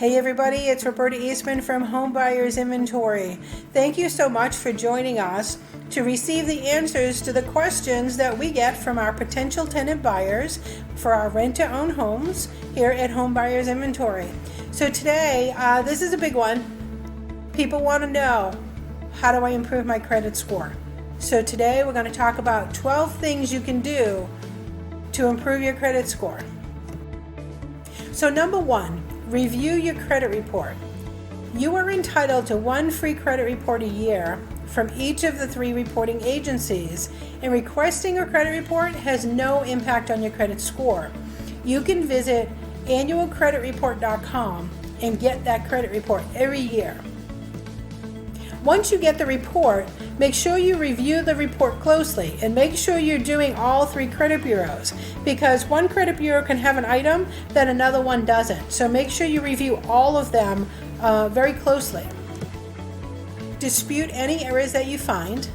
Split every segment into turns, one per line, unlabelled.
Hey everybody, it's Roberta Eastman from Home Buyers Inventory. Thank you so much for joining us to receive the answers to the questions that we get from our potential tenant buyers for our rent-to-own homes here at Home Buyers Inventory. So today, this is a big one. People want to know, how do I improve my credit score? So today we're going to talk about 12 things you can do to improve your credit score. So number one, review your credit report. You are entitled to one free credit report a year from each of the 3 reporting agencies, and requesting a credit report has no impact on your credit score. You can visit annualcreditreport.com and get that credit report every year. Once you get the report, make sure you review the report closely and make sure you're doing all 3 credit bureaus, because one credit bureau can have an item that another one doesn't. So make sure you review all of them very closely. Dispute any errors that you find,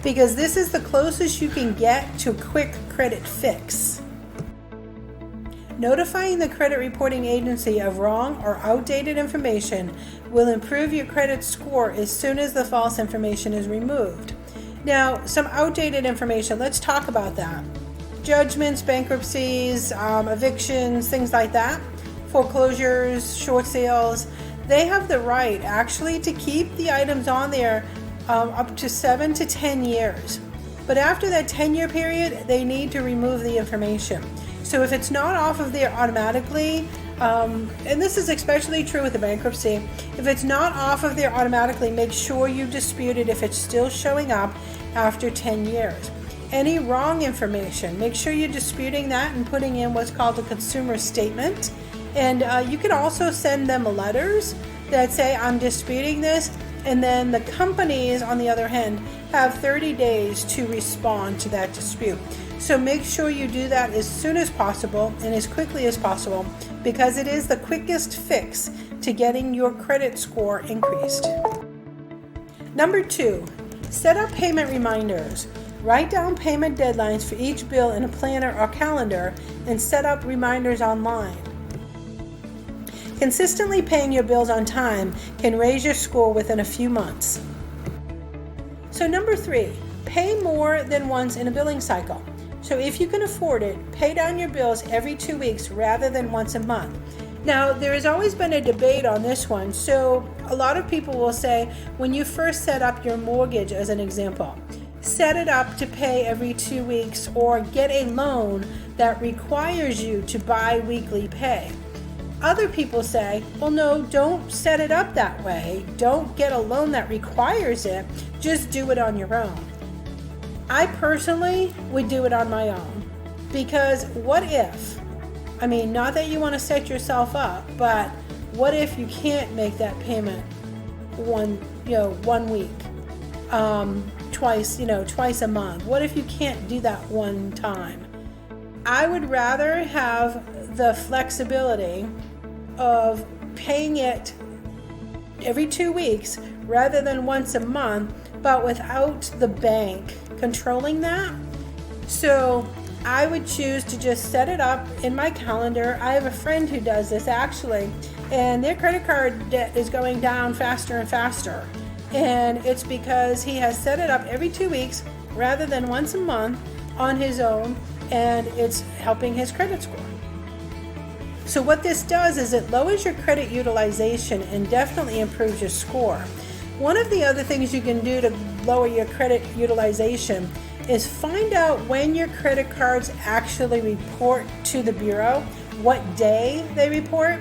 because this is the closest you can get to a quick credit fix. Notifying the credit reporting agency of wrong or outdated information will improve your credit score as soon as the false information is removed. Now, some outdated information, let's talk about that. Judgments, bankruptcies, evictions, things like that, foreclosures, short sales, they have the right actually to keep the items on there up to 7 to 10 years. But after that 10-year period, they need to remove the information. So if it's not off of there automatically, and this is especially true with the bankruptcy, if it's not off of there automatically, make sure you dispute it if it's still showing up after 10 years. Any wrong information, make sure you're disputing that and putting in what's called a consumer statement. And you can also send them letters that say, I'm disputing this, and then the companies, on the other hand, have 30 days to respond to that dispute. So make sure you do that as soon as possible and as quickly as possible, because it is the quickest fix to getting your credit score increased. Number 2, set up payment reminders. Write down payment deadlines for each bill in a planner or calendar and set up reminders online. Consistently paying your bills on time can raise your score within a few months. So number 3, pay more than once in a billing cycle. So if you can afford it, pay down your bills every 2 weeks rather than once a month. Now, there has always been a debate on this one. So a lot of people will say, when you first set up your mortgage, as an example, set it up to pay every 2 weeks or get a loan that requires you to bi-weekly pay. Other people say, well, no, don't set it up that way. Don't get a loan that requires it. Just do it on your own. I personally would do it on my own, because what if, not that you want to set yourself up, but what if you can't make that payment one week, twice a month? What if you can't do that one time? I would rather have the flexibility of paying it every 2 weeks rather than once a month, but without the bank controlling that. So I would choose to just set it up in my calendar. I have a friend who does this actually, and their credit card debt is going down faster and faster. And it's because he has set it up every 2 weeks rather than once a month on his own, and it's helping his credit score. So what this does is it lowers your credit utilization and definitely improves your score. One of the other things you can do to lower your credit utilization is find out when your credit cards actually report to the bureau, what day they report,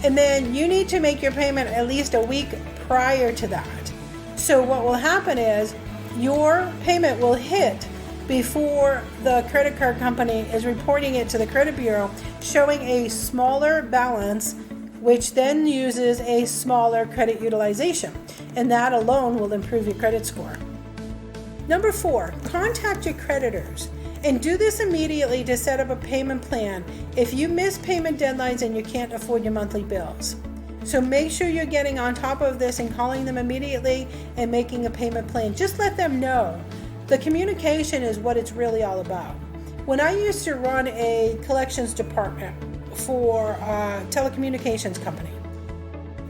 and then you need to make your payment at least a week prior to that. So what will happen is your payment will hit before the credit card company is reporting it to the credit bureau, showing a smaller balance, which then uses a smaller credit utilization, and that alone will improve your credit score. Number 4, contact your creditors, and do this immediately to set up a payment plan if you miss payment deadlines and you can't afford your monthly bills. So make sure you're getting on top of this and calling them immediately and making a payment plan. Just let them know. The communication is what it's really all about. When I used to run a collections department, for a telecommunications company.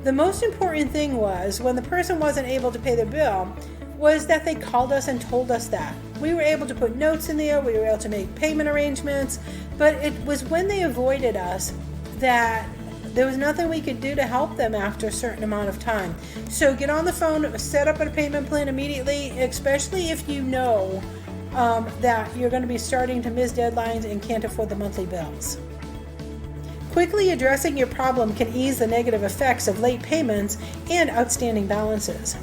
The most important thing was when the person wasn't able to pay their bill was that they called us and told us that. We were able to put notes in there, we were able to make payment arrangements, but it was when they avoided us that there was nothing we could do to help them after a certain amount of time. So get on the phone, set up a payment plan immediately, especially if you know that you're going to be starting to miss deadlines and can't afford the monthly bills. Quickly addressing your problem can ease the negative effects of late payments and outstanding balances.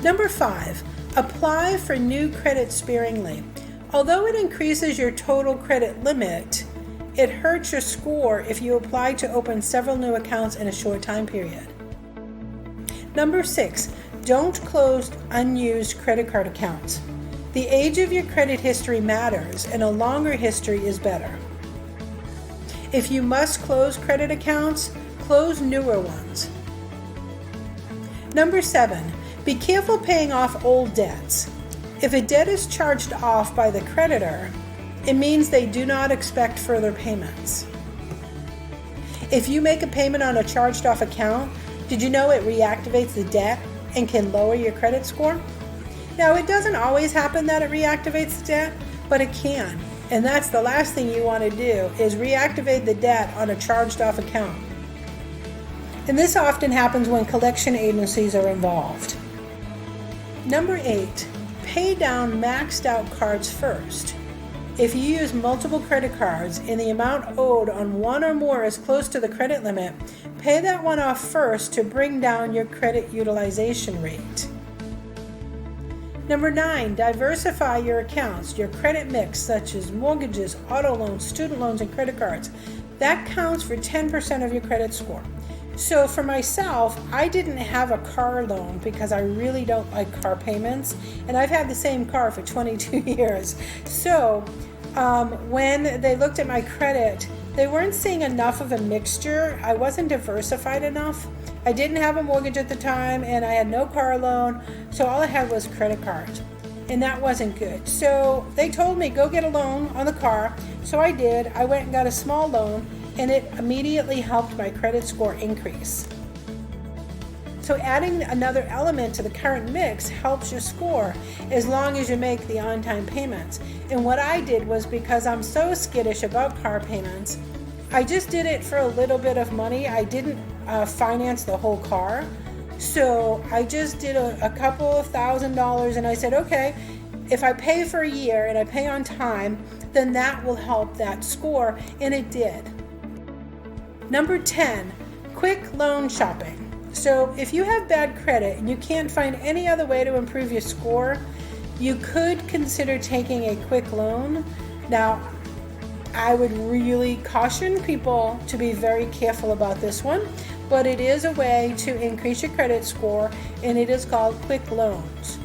Number 5, apply for new credit sparingly. Although it increases your total credit limit, it hurts your score if you apply to open several new accounts in a short time period. Number 6, don't close unused credit card accounts. The age of your credit history matters, and a longer history is better. If you must close credit accounts, close newer ones. Number 7, be careful paying off old debts. If a debt is charged off by the creditor, it means they do not expect further payments. If you make a payment on a charged off account, did you know it reactivates the debt and can lower your credit score? Now, it doesn't always happen that it reactivates the debt, but it can. And that's the last thing you want to do is reactivate the debt on a charged off account. And this often happens when collection agencies are involved. Number 8, pay down maxed out cards first. If you use multiple credit cards and the amount owed on one or more is close to the credit limit, pay that one off first to bring down your credit utilization rate. Number 9, diversify your accounts, your credit mix, such as mortgages, auto loans, student loans, and credit cards. That counts for 10% of your credit score. So for myself, I didn't have a car loan because I really don't like car payments, and I've had the same car for 22 years. So when they looked at my credit, they weren't seeing enough of a mixture. I wasn't diversified enough. I didn't have a mortgage at the time, and I had no car loan, so all I had was credit cards, and that wasn't good. So they told me, go get a loan on the car. So I did. I went and got a small loan, and it immediately helped my credit score increase. So adding another element to the current mix helps your score as long as you make the on-time payments. And what I did was, because I'm so skittish about car payments, I just did it for a little bit of money. I didn't finance the whole car. So I just did a couple of $1,000s, and I said, okay, if I pay for a year and I pay on time, then that will help that score, and it did. Number 10, quick loan shopping. So if you have bad credit and you can't find any other way to improve your score, you could consider taking a quick loan. Now, I would really caution people to be very careful about this one, but it is a way to increase your credit score, and it is called quick loans.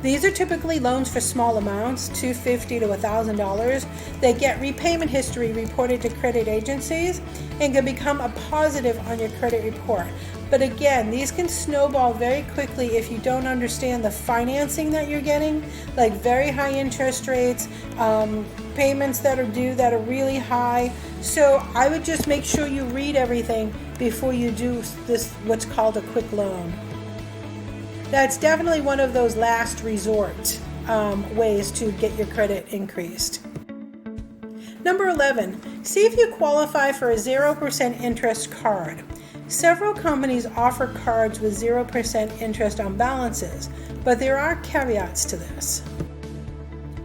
These are typically loans for small amounts, $250 to $1,000. They get repayment history reported to credit agencies and can become a positive on your credit report. But again, these can snowball very quickly if you don't understand the financing that you're getting, like very high interest rates, payments that are due that are really high. So I would just make sure you read everything before you do this, what's called a quick loan. That's definitely one of those last resort ways to get your credit increased. Number 11, see if you qualify for a 0% interest card. Several companies offer cards with 0% interest on balances, but there are caveats to this.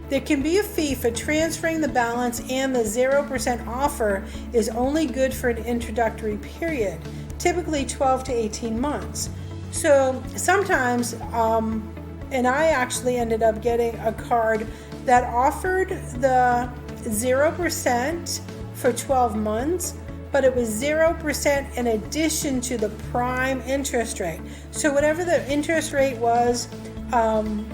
There can be a fee for transferring the balance, and the 0% offer is only good for an introductory period, typically 12 to 18 months. So sometimes, and I actually ended up getting a card that offered the 0% for 12 months, but it was 0% in addition to the prime interest rate. So whatever the interest rate was, on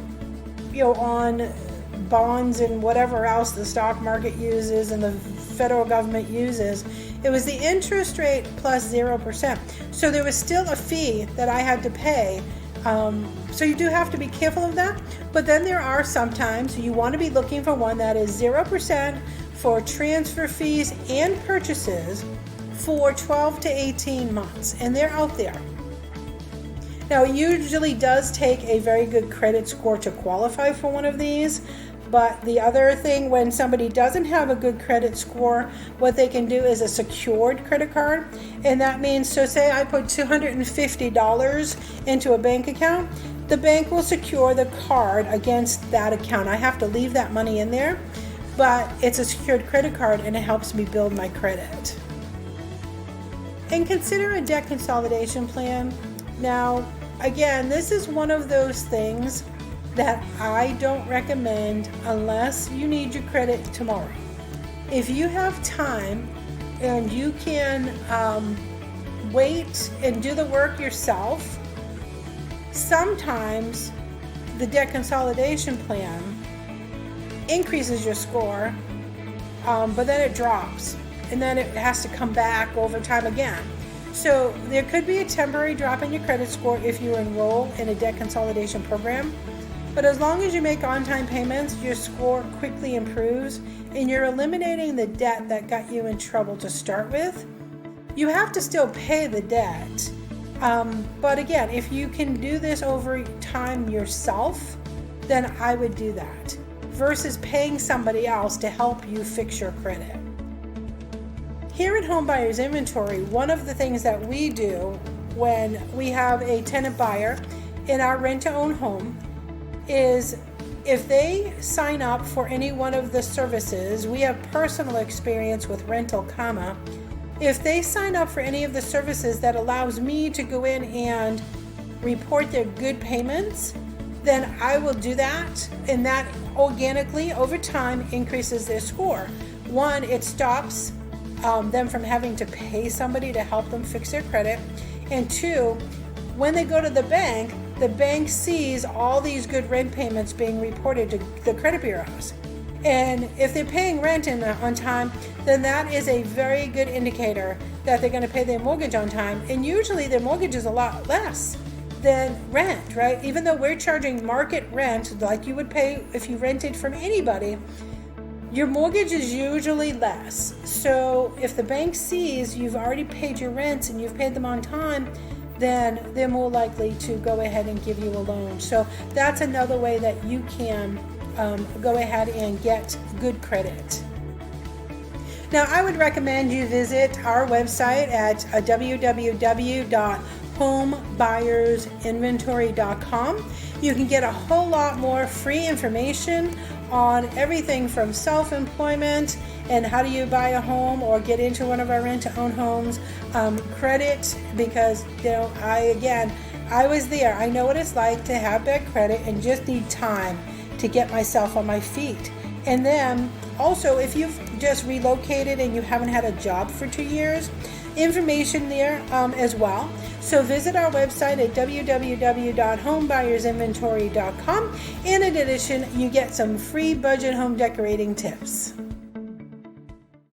bonds and whatever else the stock market uses and the federal government uses, it was the interest rate plus 0%. So there was still a fee that I had to pay. So you do have to be careful of that. But then there are sometimes you want to be looking for one that is 0% for transfer fees and purchases for 12 to 18 months, and they're out there. Now, it usually does take a very good credit score to qualify for one of these, but the other thing, when somebody doesn't have a good credit score, what they can do is a secured credit card, and that means, so say I put $250 into a bank account, the bank will secure the card against that account. I have to leave that money in there, but it's a secured credit card and it helps me build my credit. And consider a debt consolidation plan. Now, again, this is one of those things that I don't recommend unless you need your credit tomorrow. If you have time and you can wait and do the work yourself, sometimes the debt consolidation plan increases your score, but then it drops, and then it has to come back over time again. So there could be a temporary drop in your credit score if you enroll in a debt consolidation program, but as long as you make on-time payments, your score quickly improves, and you're eliminating the debt that got you in trouble to start with. You have to still pay the debt, but again, if you can do this over time yourself, then I would do that versus paying somebody else to help you fix your credit. Here at Home Buyers Inventory, one of the things that we do when we have a tenant buyer in our rent-to-own home is if they sign up for any one of the services, we have personal experience with Rental Comma. If they sign up for any of the services that allows me to go in and report their good payments, then I will do that, and that organically over time increases their score. One, it stops them from having to pay somebody to help them fix their credit, and two, when they go to the bank sees all these good rent payments being reported to the credit bureaus. And if they're paying rent on time, then that is a very good indicator that they're going to pay their mortgage on time. And usually their mortgage is a lot less than rent, right? Even though we're charging market rent like you would pay if you rented from anybody, your mortgage is usually less. So if the bank sees you've already paid your rents and you've paid them on time, then they're more likely to go ahead and give you a loan. So that's another way that you can go ahead and get good credit. Now, I would recommend you visit our website at www.homebuyersinventory.com. You can get a whole lot more free information on everything from self-employment and how do you buy a home or get into one of our rent-to-own homes, credit, because I was there. I know what it's like to have bad credit and just need time to get myself on my feet. And then also, if you've just relocated and you haven't had a job for 2 years, information there as well. So visit our website at www.homebuyersinventory.com. And in addition, you get some free budget home decorating tips.